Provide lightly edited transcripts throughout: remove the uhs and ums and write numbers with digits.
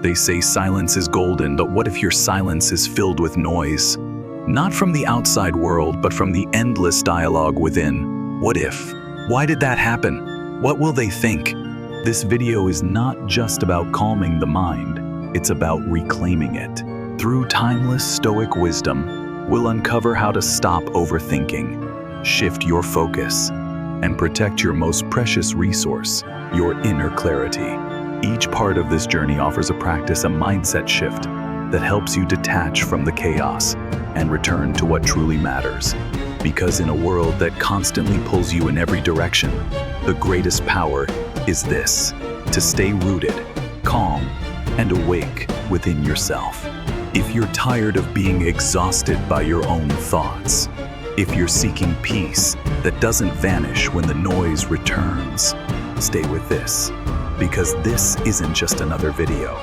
They say silence is golden, but what if your silence is filled with noise? Not from the outside world, but from the endless dialogue within. What if? Why did that happen? What will they think? This video is not just about calming the mind, it's about reclaiming it. Through timeless Stoic wisdom, we'll uncover how to stop overthinking, shift your focus, and protect your most precious resource, your inner clarity. Each part of this journey offers a practice, a mindset shift that helps you detach from the chaos and return to what truly matters. Because in a world that constantly pulls you in every direction, the greatest power is this: to stay rooted, calm, and awake within yourself. If you're tired of being exhausted by your own thoughts, if you're seeking peace that doesn't vanish when the noise returns, stay with this. Because this isn't just another video.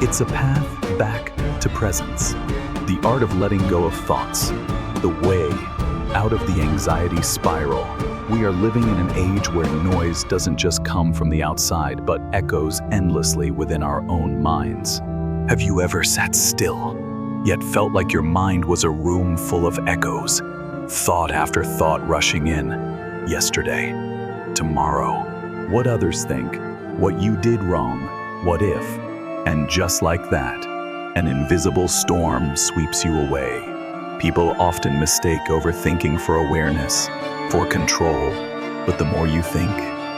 It's a path back to presence. The art of letting go of thoughts. The way out of the anxiety spiral. We are living in an age where noise doesn't just come from the outside, but echoes endlessly within our own minds. Have you ever sat still, yet felt like your mind was a room full of echoes? Thought after thought rushing in. Yesterday, tomorrow, what others think, what you did wrong, what if? And just like that, an invisible storm sweeps you away. People often mistake overthinking for awareness, for control. But the more you think,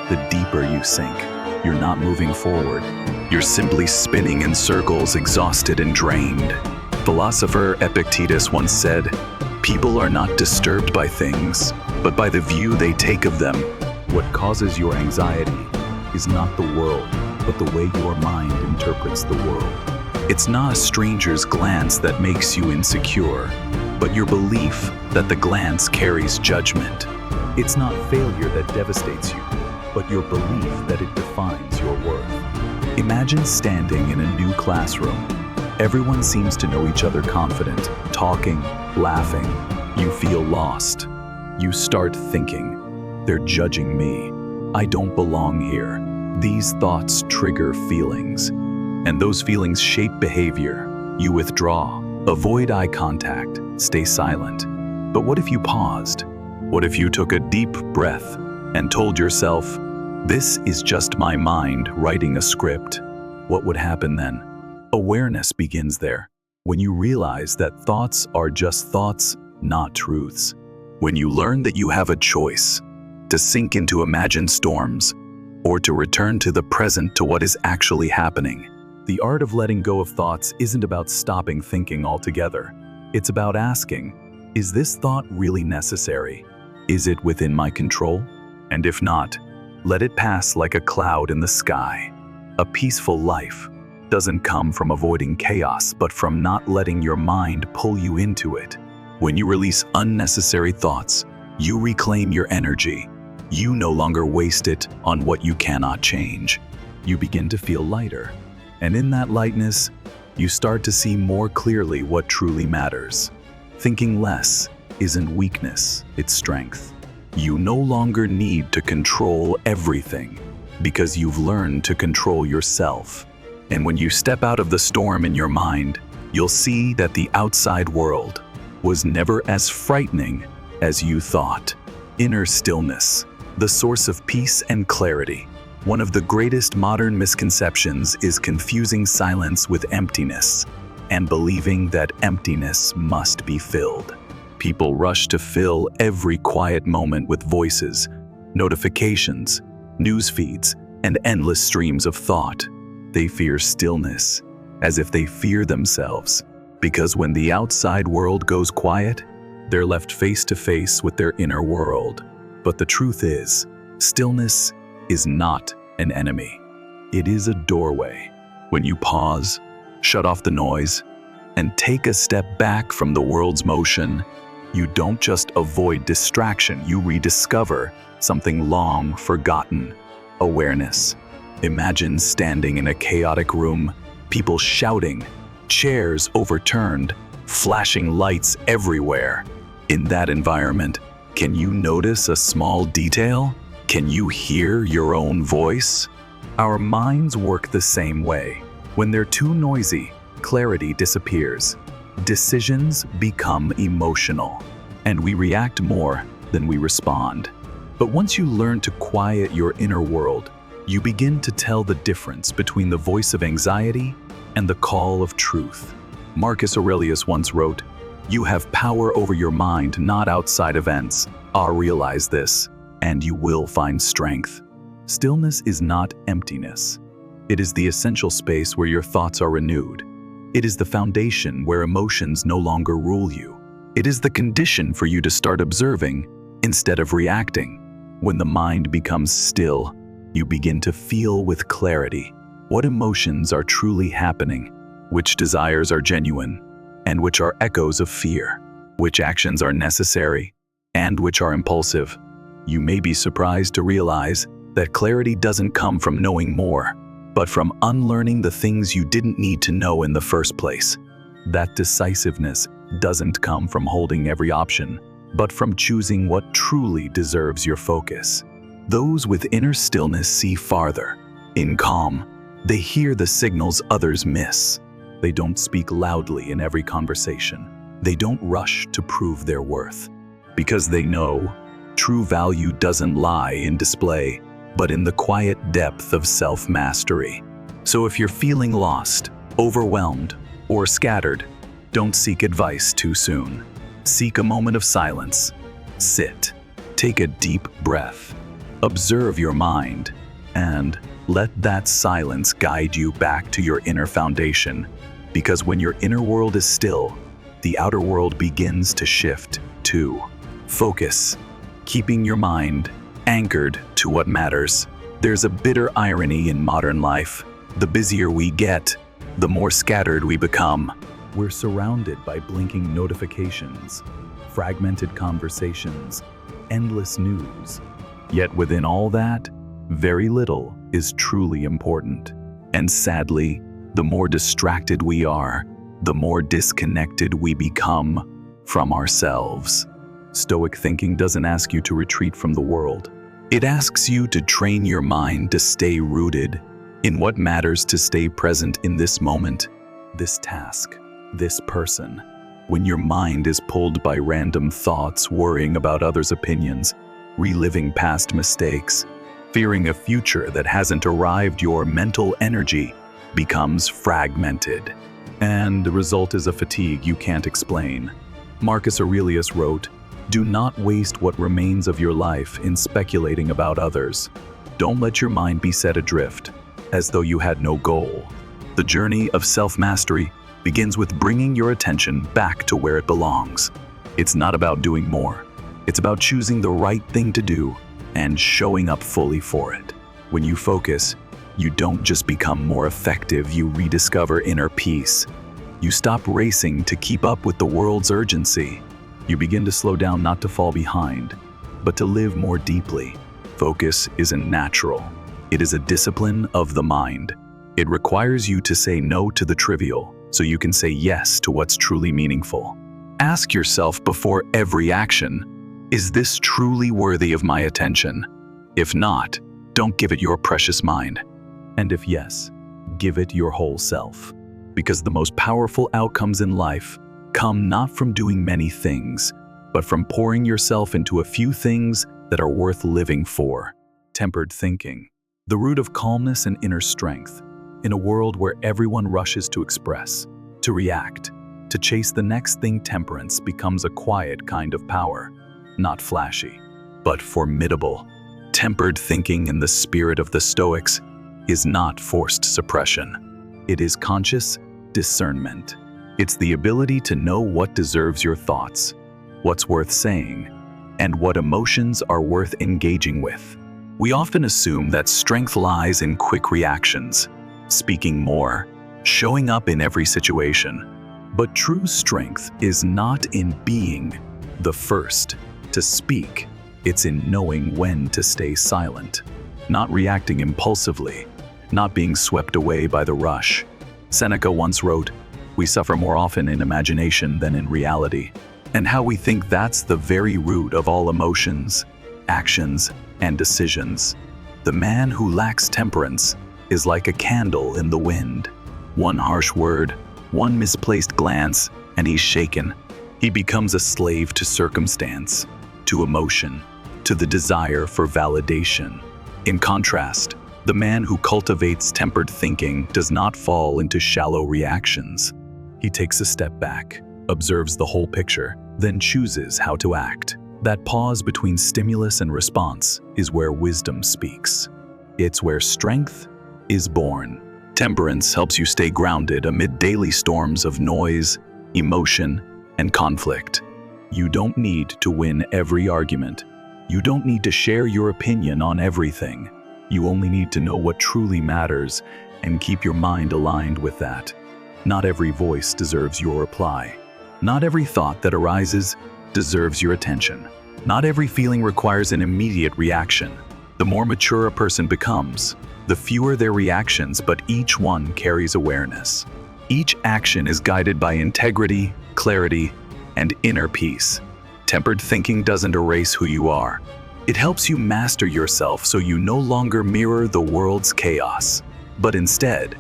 the deeper you sink. You're not moving forward. You're simply spinning in circles, exhausted and drained. Philosopher Epictetus once said, "People are not disturbed by things, but by the view they take of them." What causes your anxiety is not the world, but the way your mind interprets the world. It's not a stranger's glance that makes you insecure, but your belief that the glance carries judgment. It's not failure that devastates you, but your belief that it defines your worth. Imagine standing in a new classroom. Everyone seems to know each other, confident, talking, laughing. You feel lost. You start thinking, "They're judging me. I don't belong here." These thoughts trigger feelings, and those feelings shape behavior. You withdraw, avoid eye contact, stay silent. But what if you paused? What if you took a deep breath and told yourself, "This is just my mind writing a script"? What would happen then? Awareness begins there, when you realize that thoughts are just thoughts, not truths. When you learn that you have a choice, to sink into imagined storms, or to return to the present, to what is actually happening. The art of letting go of thoughts isn't about stopping thinking altogether. It's about asking, is this thought really necessary? Is it within my control? And if not, let it pass like a cloud in the sky. A peaceful life doesn't come from avoiding chaos, but from not letting your mind pull you into it. When you release unnecessary thoughts, you reclaim your energy. You no longer waste it on what you cannot change. You begin to feel lighter. And in that lightness, you start to see more clearly what truly matters. Thinking less isn't weakness, it's strength. You no longer need to control everything because you've learned to control yourself. And when you step out of the storm in your mind, you'll see that the outside world was never as frightening as you thought. Inner stillness, the source of peace and clarity. One of the greatest modern misconceptions is confusing silence with emptiness and believing that emptiness must be filled. People rush to fill every quiet moment with voices, notifications, news feeds, and endless streams of thought. They fear stillness, as if they fear themselves, because when the outside world goes quiet, they're left face to face with their inner world. But the truth is, stillness is not an enemy. It is a doorway. When you pause, shut off the noise, and take a step back from the world's motion, you don't just avoid distraction, you rediscover something long forgotten: awareness. Imagine standing in a chaotic room, people shouting, chairs overturned, flashing lights everywhere. In that environment, can you notice a small detail? Can you hear your own voice? Our minds work the same way. When they're too noisy, clarity disappears. Decisions become emotional, and we react more than we respond. But once you learn to quiet your inner world, you begin to tell the difference between the voice of anxiety and the call of truth. Marcus Aurelius once wrote, "You have power over your mind, not outside events. Realize this, and you will find strength." Stillness is not emptiness. It is the essential space where your thoughts are renewed. It is the foundation where emotions no longer rule you. It is the condition for you to start observing instead of reacting. When the mind becomes still, you begin to feel with clarity what emotions are truly happening, which desires are genuine, and which are echoes of fear, which actions are necessary, and which are impulsive. You may be surprised to realize that clarity doesn't come from knowing more, but from unlearning the things you didn't need to know in the first place. That decisiveness doesn't come from holding every option, but from choosing what truly deserves your focus. Those with inner stillness see farther. In calm, they hear the signals others miss. They don't speak loudly in every conversation. They don't rush to prove their worth. Because they know true value doesn't lie in display, but in the quiet depth of self-mastery. So if you're feeling lost, overwhelmed, or scattered, don't seek advice too soon. Seek a moment of silence. Sit. Take a deep breath. Observe your mind, and let that silence guide you back to your inner foundation. Because when your inner world is still, the outer world begins to shift too. Focus, keeping your mind anchored to what matters. There's a bitter irony in modern life. The busier we get, the more scattered we become. We're surrounded by blinking notifications, fragmented conversations, endless news. Yet within all that, very little is truly important. And sadly, the more distracted we are, the more disconnected we become from ourselves. Stoic thinking doesn't ask you to retreat from the world. It asks you to train your mind to stay rooted in what matters, to stay present in this moment, this task, this person. When your mind is pulled by random thoughts, worrying about others' opinions, reliving past mistakes, fearing a future that hasn't arrived, your mental energy becomes fragmented. And the result is a fatigue you can't explain. Marcus Aurelius wrote, "Do not waste what remains of your life in speculating about others." Don't let your mind be set adrift, as though you had no goal. The journey of self-mastery begins with bringing your attention back to where it belongs. It's not about doing more. It's about choosing the right thing to do and showing up fully for it. When you focus, you don't just become more effective, you rediscover inner peace. You stop racing to keep up with the world's urgency. You begin to slow down, not to fall behind, but to live more deeply. Focus isn't natural. It is a discipline of the mind. It requires you to say no to the trivial, so you can say yes to what's truly meaningful. Ask yourself before every action, is this truly worthy of my attention? If not, don't give it your precious mind. And if yes, give it your whole self. Because the most powerful outcomes in life come not from doing many things, but from pouring yourself into a few things that are worth living for. Tempered thinking, the root of calmness and inner strength. In a world where everyone rushes to express, to react, to chase the next thing, temperance becomes a quiet kind of power. Not flashy, but formidable. Tempered thinking, in the spirit of the Stoics, is not forced suppression. It is conscious discernment. It's the ability to know what deserves your thoughts, what's worth saying, and what emotions are worth engaging with. We often assume that strength lies in quick reactions, speaking more, showing up in every situation. But true strength is not in being the first to speak. It's in knowing when to stay silent, not reacting impulsively, not being swept away by the rush. Seneca once wrote, "We suffer more often in imagination than in reality." And how we think that's the very root of all emotions, actions, and decisions. The man who lacks temperance is like a candle in the wind. One harsh word, one misplaced glance, and he's shaken. He becomes a slave to circumstance, to emotion, to the desire for validation. In contrast, the man who cultivates tempered thinking does not fall into shallow reactions. He takes a step back, observes the whole picture, then chooses how to act. That pause between stimulus and response is where wisdom speaks. It's where strength is born. Temperance helps you stay grounded amid daily storms of noise, emotion, and conflict. You don't need to win every argument. You don't need to share your opinion on everything. You only need to know what truly matters and keep your mind aligned with that. Not every voice deserves your reply. Not every thought that arises deserves your attention. Not every feeling requires an immediate reaction. The more mature a person becomes, the fewer their reactions, but each one carries awareness. Each action is guided by integrity, clarity, and inner peace. Tempered thinking doesn't erase who you are. It helps you master yourself so you no longer mirror the world's chaos, but instead,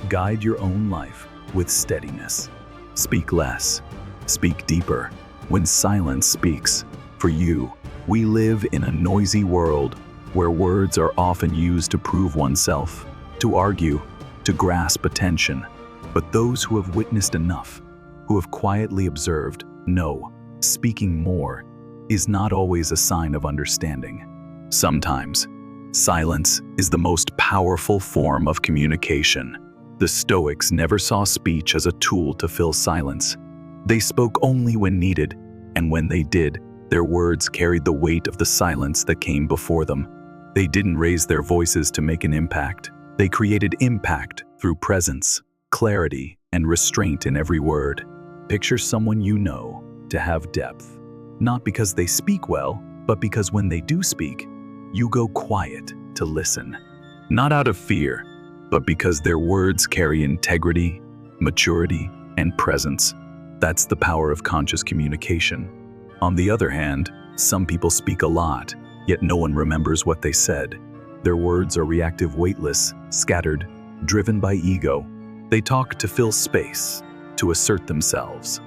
guide your own life with steadiness. Speak less, speak deeper. When silence speaks, for you, we live in a noisy world where words are often used to prove oneself, to argue, to grasp attention. But those who have witnessed enough, who have quietly observed, know speaking more is not always a sign of understanding. Sometimes, silence is the most powerful form of communication. The Stoics never saw speech as a tool to fill silence. They spoke only when needed, and when they did, their words carried the weight of the silence that came before them. They didn't raise their voices to make an impact. They created impact through presence, clarity, and restraint in every word. Picture someone you know to have depth, not because they speak well, but because when they do speak, you go quiet to listen. Not out of fear, but because their words carry integrity, maturity, and presence. That's the power of conscious communication. On the other hand, some people speak a lot, yet no one remembers what they said. Their words are reactive, weightless, scattered, driven by ego. They talk to fill space, to assert themselves.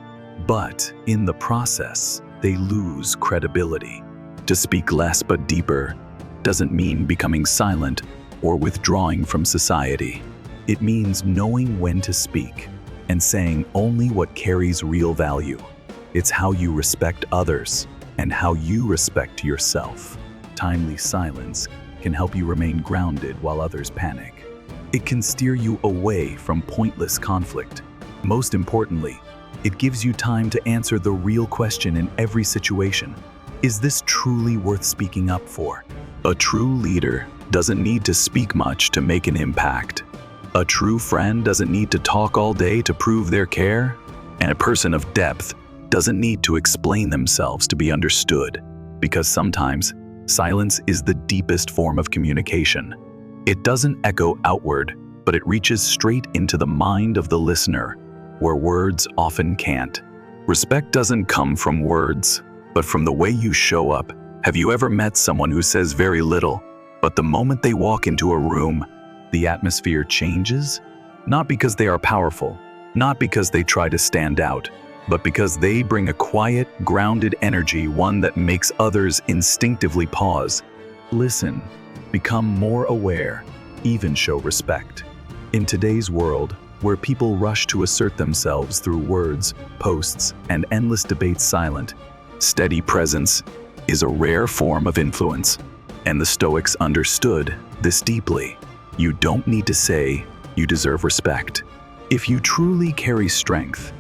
But in the process, they lose credibility. To speak less but deeper doesn't mean becoming silent or withdrawing from society. It means knowing when to speak and saying only what carries real value. It's how you respect others and how you respect yourself. Timely silence can help you remain grounded while others panic. It can steer you away from pointless conflict. Most importantly, it gives you time to answer the real question in every situation. Is this truly worth speaking up for? A true leader doesn't need to speak much to make an impact. A true friend doesn't need to talk all day to prove their care. And a person of depth doesn't need to explain themselves to be understood. Because sometimes, silence is the deepest form of communication. It doesn't echo outward, but it reaches straight into the mind of the listener, where words often can't. Respect doesn't come from words, but from the way you show up. Have you ever met someone who says very little, but the moment they walk into a room, the atmosphere changes? Not because they are powerful, not because they try to stand out, but because they bring a quiet, grounded energy, one that makes others instinctively pause, listen, become more aware, even show respect. In today's world, where people rush to assert themselves through words, posts, and endless debates silent, steady presence is a rare form of influence. And the Stoics understood this deeply. You don't need to say you deserve respect. If you truly carry strength,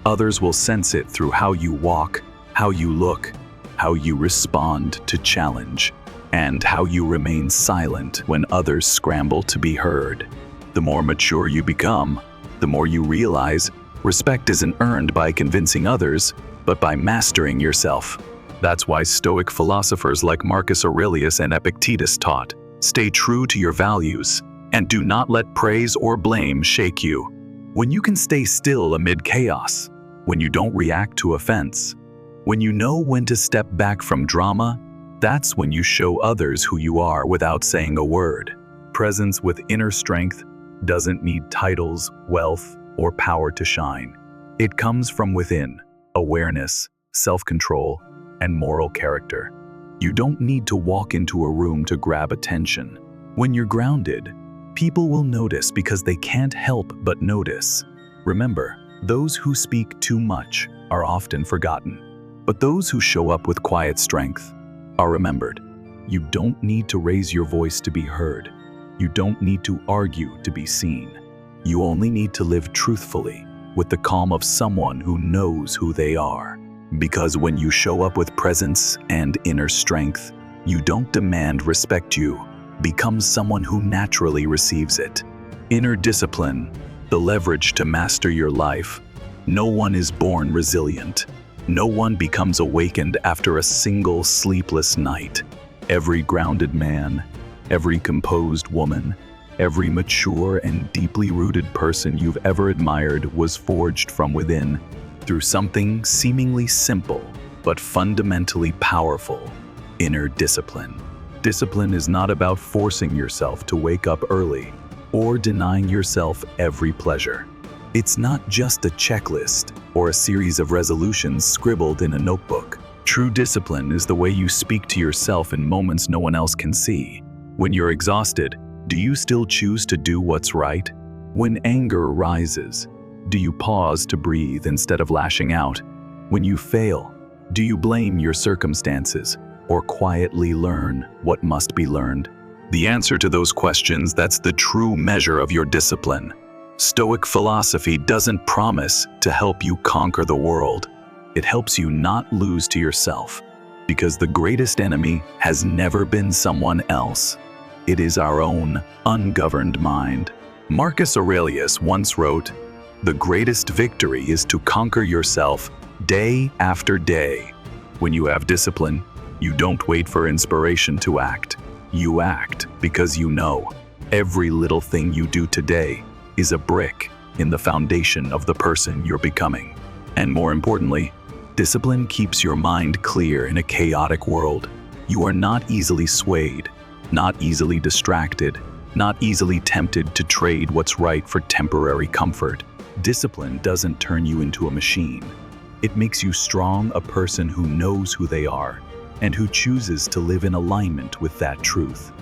others will sense it through how you walk, how you look, how you respond to challenge, and how you remain silent when others scramble to be heard. The more mature you become, the more you realize respect isn't earned by convincing others, but by mastering yourself. That's why Stoic philosophers like Marcus Aurelius and Epictetus taught, stay true to your values, and do not let praise or blame shake you. When you can stay still amid chaos, when you don't react to offense, when you know when to step back from drama, that's when you show others who you are without saying a word. Presence with inner strength doesn't need titles, wealth, or power to shine. It comes from within: awareness, self-control, and moral character. You don't need to walk into a room to grab attention. When you're grounded, people will notice because they can't help but notice. Remember, those who speak too much are often forgotten, but those who show up with quiet strength are remembered. You don't need to raise your voice to be heard. You don't need to argue to be seen. You only need to live truthfully, with the calm of someone who knows who they are. Because when you show up with presence and inner strength, you don't demand respect, you become someone who naturally receives it. Inner discipline, the leverage to master your life. No one is born resilient. No one becomes awakened after a single sleepless night. Every grounded man, every composed woman, every mature and deeply rooted person you've ever admired was forged from within, through something seemingly simple but fundamentally powerful: inner discipline. Discipline is not about forcing yourself to wake up early or denying yourself every pleasure. It's not just a checklist or a series of resolutions scribbled in a notebook. True discipline is the way you speak to yourself in moments no one else can see. When you're exhausted, do you still choose to do what's right? When anger rises, do you pause to breathe instead of lashing out? When you fail, do you blame your circumstances or quietly learn what must be learned? The answer to those questions, that's the true measure of your discipline. Stoic philosophy doesn't promise to help you conquer the world. It helps you not lose to yourself, because the greatest enemy has never been someone else. It is our own ungoverned mind. Marcus Aurelius once wrote, "The greatest victory is to conquer yourself day after day." When you have discipline, you don't wait for inspiration to act. You act because you know every little thing you do today is a brick in the foundation of the person you're becoming. And more importantly, discipline keeps your mind clear in a chaotic world. You are not easily swayed, not easily distracted, not easily tempted to trade what's right for temporary comfort. Discipline doesn't turn you into a machine. It makes you strong, a person who knows who they are and who chooses to live in alignment with that truth.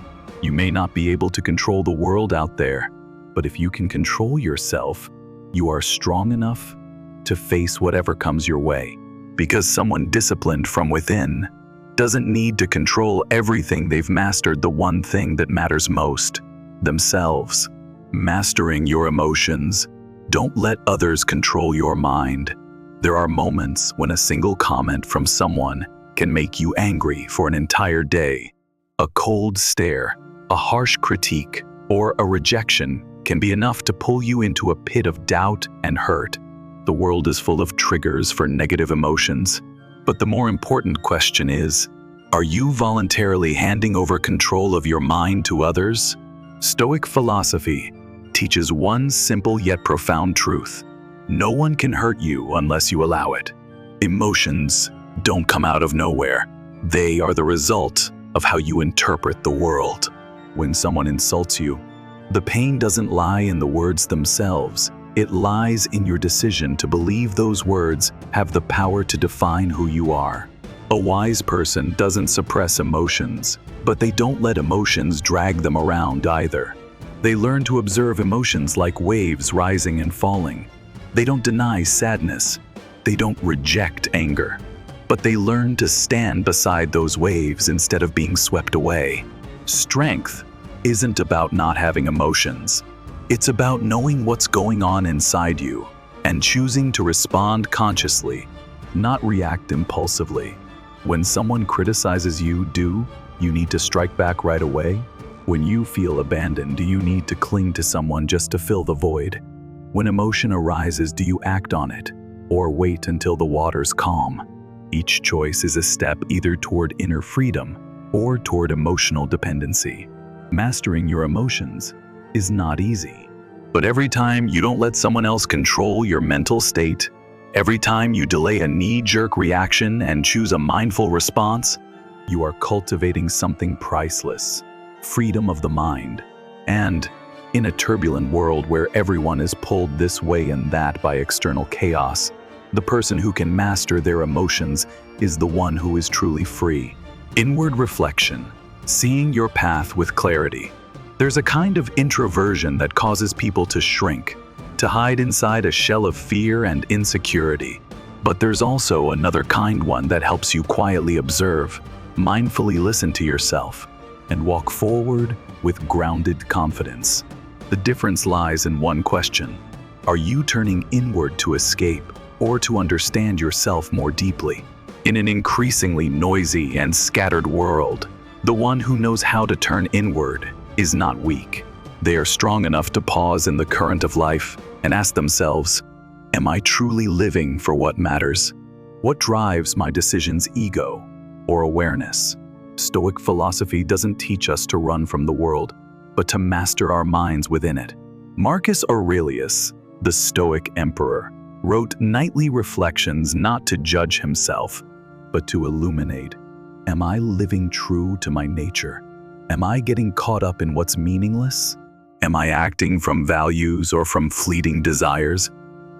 You may not be able to control the world out there, but if you can control yourself, you are strong enough to face whatever comes your way. Because someone disciplined from within doesn't need to control everything. They've mastered the one thing that matters most: themselves. Mastering your emotions. Don't let others control your mind. There are moments when a single comment from someone can make you angry for an entire day. A cold stare, a harsh critique, or a rejection can be enough to pull you into a pit of doubt and hurt. The world is full of triggers for negative emotions, but the more important question is, are you voluntarily handing over control of your mind to others? Stoic philosophy teaches one simple yet profound truth: no one can hurt you unless you allow it. Emotions don't come out of nowhere. They are the result of how you interpret the world. When someone insults you, the pain doesn't lie in the words themselves. It lies in your decision to believe those words have the power to define who you are. A wise person doesn't suppress emotions, but they don't let emotions drag them around either. They learn to observe emotions like waves rising and falling. They don't deny sadness. They don't reject anger. But they learn to stand beside those waves instead of being swept away. Strength isn't about not having emotions. It's about knowing what's going on inside you and choosing to respond consciously, not react impulsively. When someone criticizes you, do you need to strike back right away? When you feel abandoned, do you need to cling to someone just to fill the void? When emotion arises, do you act on it or wait until the waters calm? Each choice is a step either toward inner freedom or toward emotional dependency. Mastering your emotions is not easy. But every time you don't let someone else control your mental state, every time you delay a knee-jerk reaction and choose a mindful response, you are cultivating something priceless: freedom of the mind. And In a turbulent world where everyone is pulled this way and that by external chaos, the person who can master their emotions is the one who is truly free. Inward reflection, seeing your path with clarity. There's a kind of introversion that causes people to shrink, to hide inside a shell of fear and insecurity. But there's also another kind one that helps you quietly observe, mindfully listen to yourself, and walk forward with grounded confidence. The difference lies in one question. Are you turning inward to escape or to understand yourself more deeply? In an increasingly noisy and scattered world, the one who knows how to turn inward is not weak. They are strong enough to pause in the current of life and ask themselves, am I truly living for what matters? What drives my decisions, ego or awareness? Stoic philosophy doesn't teach us to run from the world, but to master our minds within it. Marcus Aurelius, the Stoic emperor, wrote nightly reflections not to judge himself, but to illuminate. Am I living true to my nature? Am I getting caught up in what's meaningless? Am I acting from values or from fleeting desires?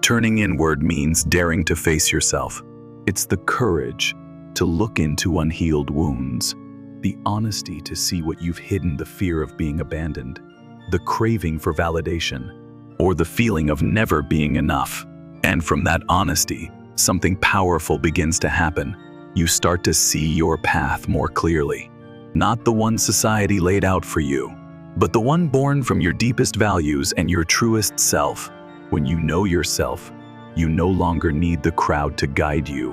Turning inward means daring to face yourself. It's the courage to look into unhealed wounds, the honesty to see what you've hidden, the fear of being abandoned, the craving for validation, or the feeling of never being enough. And from that honesty, something powerful begins to happen. You start to see your path more clearly. Not the one society laid out for you, but the one born from your deepest values and your truest self. When you know yourself, you no longer need the crowd to guide you.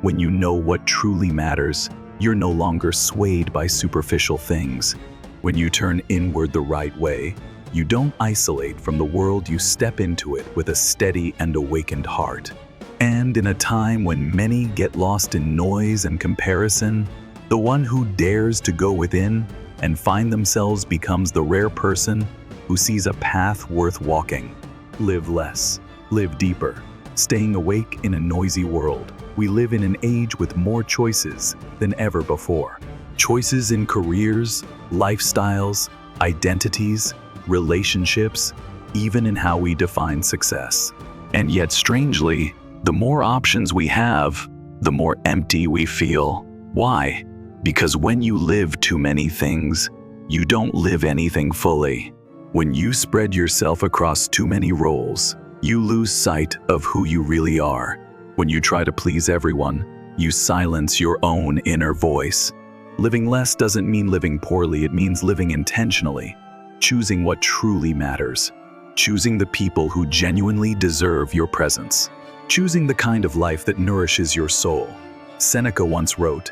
When you know what truly matters, you're no longer swayed by superficial things. When you turn inward the right way, you don't isolate from the world, you step into it with a steady and awakened heart. And in a time when many get lost in noise and comparison, the one who dares to go within and find themselves becomes the rare person who sees a path worth walking. Live less, live deeper, staying awake in a noisy world. We live in an age with more choices than ever before. Choices in careers, lifestyles, identities, relationships, even in how we define success. And yet, strangely, the more options we have, the more empty we feel. Why? Because when you live too many things, you don't live anything fully. When you spread yourself across too many roles, you lose sight of who you really are. When you try to please everyone, you silence your own inner voice. Living less doesn't mean living poorly, it means living intentionally, choosing what truly matters, choosing the people who genuinely deserve your presence, choosing the kind of life that nourishes your soul. Seneca once wrote,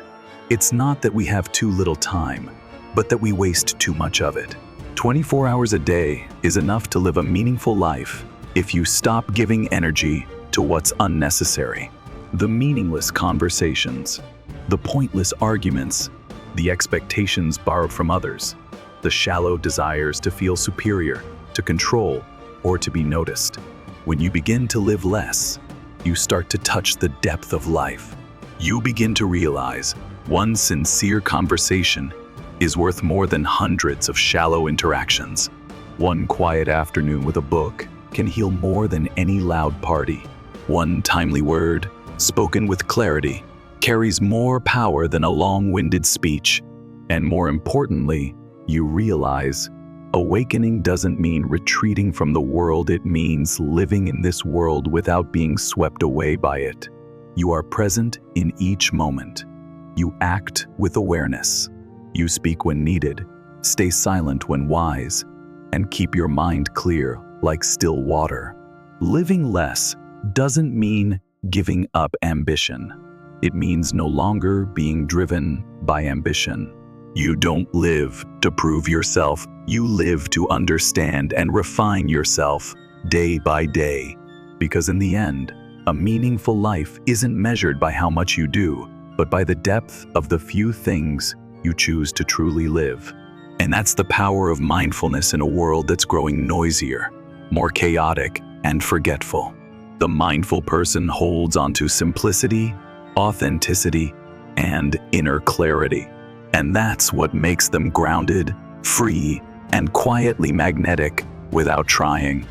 "It's not that we have too little time, but that we waste too much of it." 24 hours a day is enough to live a meaningful life if you stop giving energy to what's unnecessary. The meaningless conversations, the pointless arguments, the expectations borrowed from others, the shallow desires to feel superior, to control, or to be noticed. When you begin to live less, you start to touch the depth of life. You begin to realize one sincere conversation is worth more than hundreds of shallow interactions. One quiet afternoon with a book can heal more than any loud party. One timely word, spoken with clarity, carries more power than a long-winded speech. And more importantly, you realize awakening doesn't mean retreating from the world, it means living in this world without being swept away by it. You are present in each moment. You act with awareness. You speak when needed, stay silent when wise, and keep your mind clear like still water. Living less doesn't mean giving up ambition. It means no longer being driven by ambition. You don't live to prove yourself, you live to understand and refine yourself day by day. Because in the end, a meaningful life isn't measured by how much you do, but by the depth of the few things you choose to truly live. And that's the power of mindfulness in a world that's growing noisier, more chaotic, and forgetful. The mindful person holds onto simplicity, authenticity, and inner clarity. And that's what makes them grounded, free, and quietly magnetic without trying.